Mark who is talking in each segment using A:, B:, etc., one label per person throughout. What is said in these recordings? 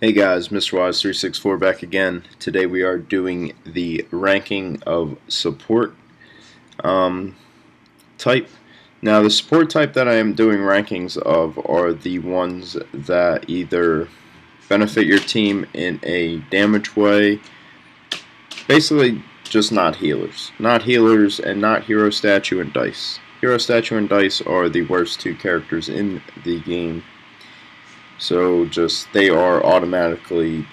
A: Hey guys, Mr. Wise364 back again. Today we are doing the ranking of support um, type. Now the support type that I am doing rankings of are the ones that either benefit your team in a damage way, basically just not healers. Not healers and not Hero Statue and Dice. Hero Statue and Dice are the worst two characters in the game. So just they are automatically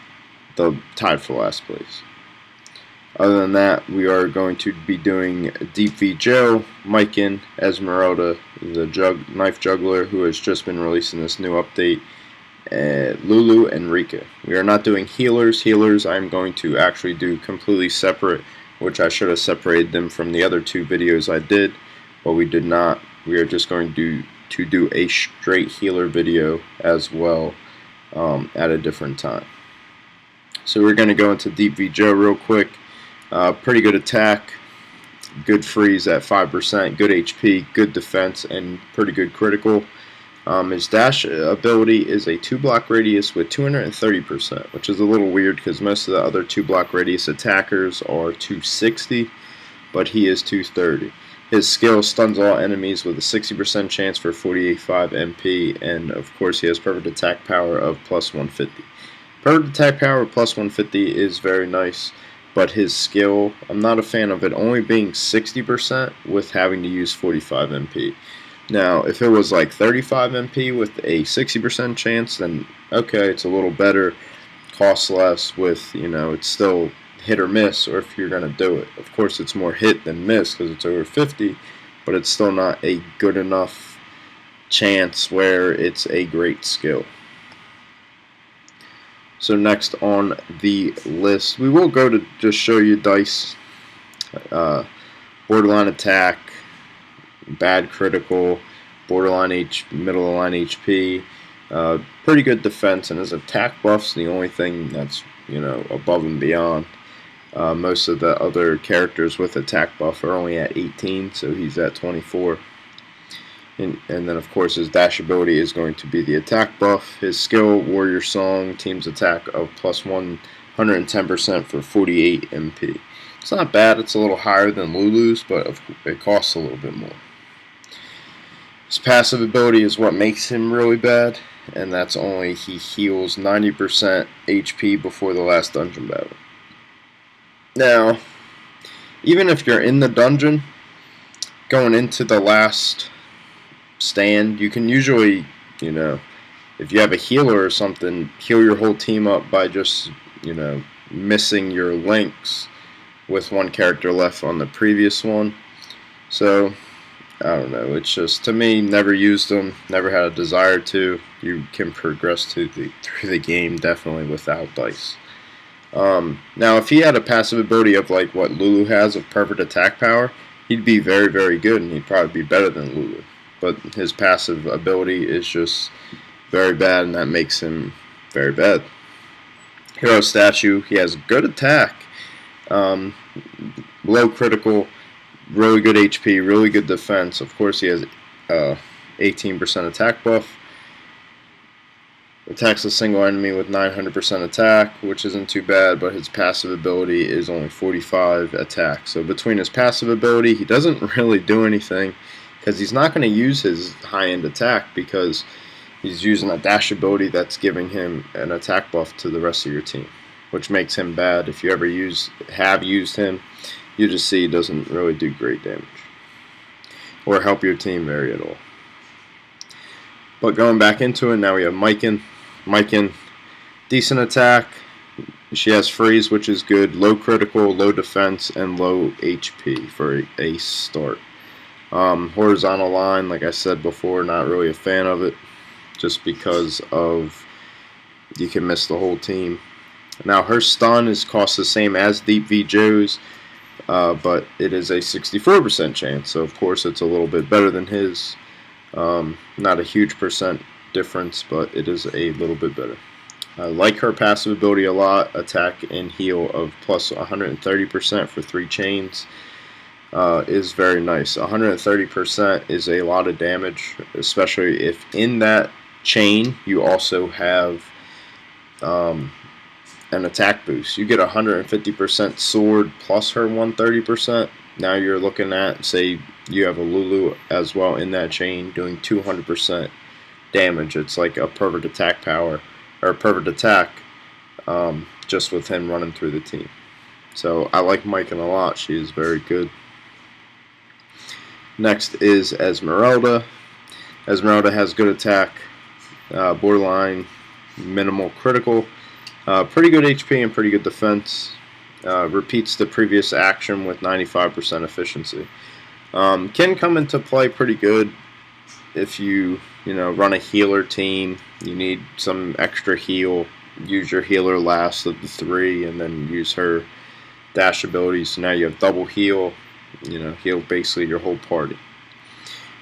A: tied for last place. Other than that, we are going to be doing Deep V Joe, Mikan, Esmeralda, the Knife Juggler, who has just been releasing this new update, Lulu, and Rika. We are not doing healers. Healers I'm going to actually do completely separate, which I should have separated them from the other two videos I did, but we did not. We are just going to do a straight healer video as well at a different time. So we're going to go into Deep V Joe real quick. Pretty good attack, good freeze at 5%, good HP, good defense, and pretty good critical. His dash ability is a 2-block radius with 230%, which is a little weird because most of the other 2-block radius attackers are 260, but he is 230. His skill stuns all enemies with a 60% chance for 48.5 MP, and of course he has perfect attack power of plus 150. Perfect attack power plus 150 is very nice, but his skill, I'm not a fan of it only being 60% with having to use 45 MP. Now, if it was like 35 MP with a 60% chance, then okay, it's a little better, costs less with, it's still hit or miss, or if you're going to do it. Of course, it's more hit than miss because it's over 50, but it's still not a good enough chance where it's a great skill. So next on the list, we will go to just show you dice, borderline attack, bad critical, borderline middle of line HP, pretty good defense, and his attack buff's the only thing that's above and beyond. Most of the other characters with attack buff are only at 18, so he's at 24. And then, of course, his dash ability is going to be the attack buff. His skill, Warrior Song, team's attack of plus 110% for 48 MP. It's not bad. It's a little higher than Lulu's, but it costs a little bit more. His passive ability is what makes him really bad, and that's only he heals 90% HP before the last dungeon battle. Now, even if you're in the dungeon, going into the last stand, you can usually, if you have a healer or something, heal your whole team up by just, missing your links with one character left on the previous one. So, I don't know, it's just, to me, never used them, never had a desire to. You can progress through the game definitely without dice. Now, if he had a passive ability of like what Lulu has of perfect attack power, he'd be very, very good, and he'd probably be better than Lulu. But his passive ability is just very bad, and that makes him very bad. Hero Statue, he has good attack, low critical, really good HP, really good defense. Of course, he has 18% attack buff. Attacks a single enemy with 900% attack, which isn't too bad, but his passive ability is only 45 attack. So between his passive ability, he doesn't really do anything because he's not going to use his high-end attack because he's using a dash ability that's giving him an attack buff to the rest of your team, which makes him bad. If you ever have used him, you just see he doesn't really do great damage or help your team very at all. But going back into it, now we have Mikan. Mikan, decent attack. She has freeze, which is good. Low critical, low defense, and low HP for a start. Horizontal line, like I said before, not really a fan of it, just because of you can miss the whole team. Now her stun costs the same as Deep V Joe's, but it is a 64% chance, so of course it's a little bit better than his. Not a huge percent difference, but it is a little bit better. I like her passive ability a lot. Attack and heal of plus 130% for 3 chains is very nice. 130% is a lot of damage, especially if in that chain you also have an attack boost. You get 150% sword plus her 130%. Now you're looking at, say, you have a Lulu as well in that chain doing 200% damage. It's like a perfect attack power, or a perfect attack, just with him running through the team. So I like Mikan a lot. She is very good. Next is Esmeralda. Esmeralda has good attack, borderline minimal critical, pretty good HP and pretty good defense. Repeats the previous action with 95% efficiency. Can come into play pretty good if you run a healer team. You need some extra heal. Use your healer last of the three, and then use her dash abilities. So now you have double heal. Heal basically your whole party.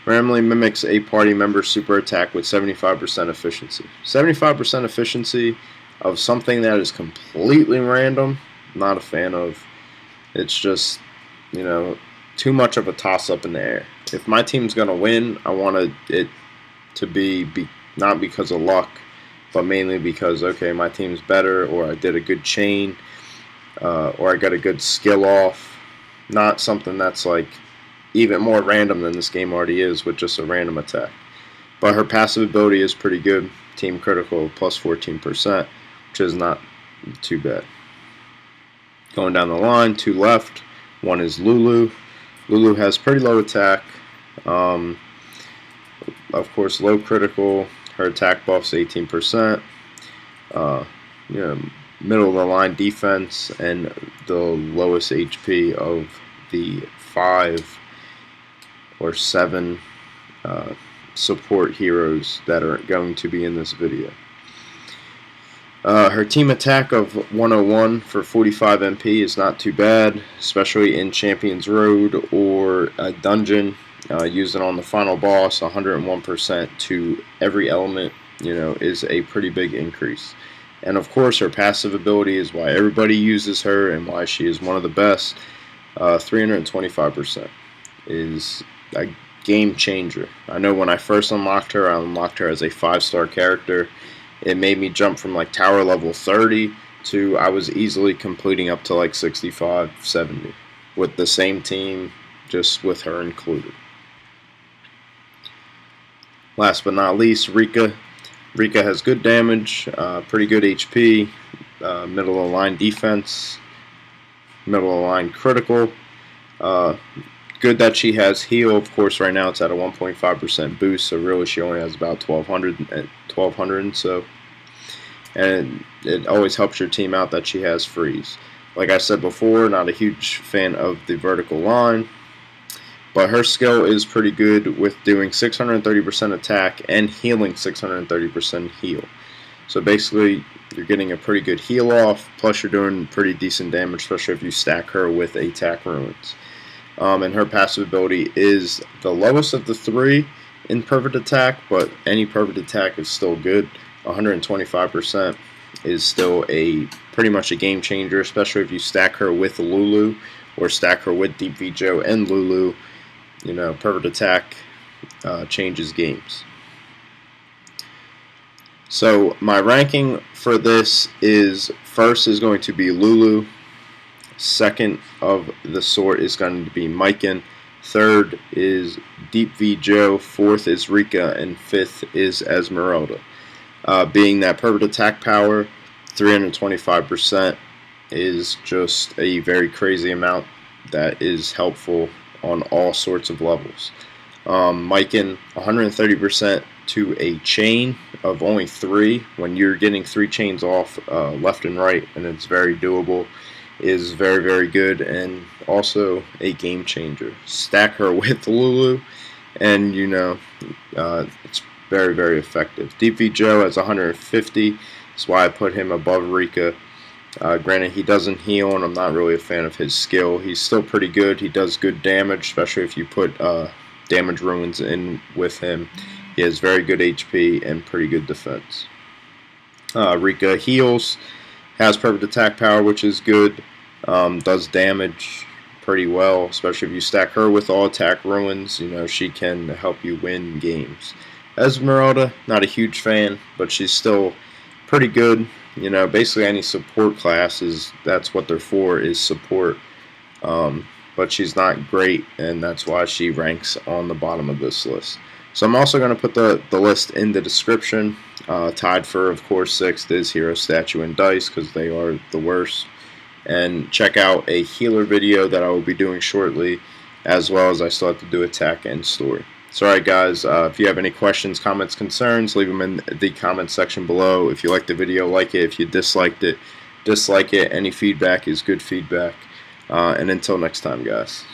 A: Randomly mimics a party member's super attack with 75% efficiency. 75% efficiency of something that is completely random, not a fan of. It's just, too much of a toss-up in the air. If my team's going to win, I want it to be not because of luck, but mainly because, okay, my team's better, or I did a good chain, or I got a good skill off. Not something that's like even more random than this game already is with just a random attack. But her passive ability is pretty good. Team critical plus 14%, which is not too bad. Going down the line, two left. One is Lulu. Lulu has pretty low attack. Of course, low critical. Her attack buff's 18%. Middle of the line defense, and the lowest HP of the 5 or 7 support heroes that are going to be in this video. Her team attack of 101 for 45 MP is not too bad, especially in Champion's Road or a dungeon. Using on the final boss, 101% to every element, is a pretty big increase. And of course, her passive ability is why everybody uses her and why she is one of the best. 325% is a game changer. I know when I first unlocked her, I unlocked her as a 5-star character. It made me jump from like tower level 30 to I was easily completing up to like 65, 70 with the same team, just with her included. Last but not least, Rika. Rika has good damage, pretty good HP, middle of the line defense, middle of the line critical. Good that she has heal. Of course, right now it's at a 1.5% boost, so really she only has about 1200 and so. And it always helps your team out that she has freeze. Like I said before, not a huge fan of the vertical line, but her skill is pretty good with doing 630% attack and healing 630% heal. So basically, you're getting a pretty good heal off, plus you're doing pretty decent damage, especially if you stack her with attack ruins. And her passive ability is the lowest of the 3 in perfect attack, but any perfect attack is still good. 125% is still pretty much a game changer, especially if you stack her with Lulu or stack her with Deep V Joe and Lulu. Perfect attack changes games. So my ranking for this is, first is going to be Lulu. Second of the sort is going to be Mikan. Third is Deep V Joe. Fourth is Rika. And fifth is Esmeralda. Being that perfect attack power, 325% is just a very crazy amount that is helpful on all sorts of levels. Mikan, 130% to a chain of only 3 when you're getting 3 chains off left and right, and it's very doable, is very, very good, and also a game changer. Stack her with Lulu, and it's very, very effective. Deep V Joe has 150. That's why I put him above Rika. Granted, he doesn't heal, and I'm not really a fan of his skill. He's still pretty good. He does good damage, especially if you put damage ruins in with him. He has very good HP and pretty good defense. Rika heals, has perfect attack power, which is good. Does damage pretty well, especially if you stack her with all attack ruins. She can help you win games. Esmeralda, not a huge fan, but she's still pretty good. You know, basically any support classes, that's what they're for, is support. But she's not great, and that's why she ranks on the bottom of this list. So I'm also going to put the list in the description. Tied for, of course, 6th is Hero, Statue, and Dice, because they are the worst. And check out a healer video that I will be doing shortly, as well as I still have to do attack and story. So alright guys, if you have any questions, comments, concerns, leave them in the comment section below. If you liked the video, like it. If you disliked it, dislike it. Any feedback is good feedback. And until next time, guys.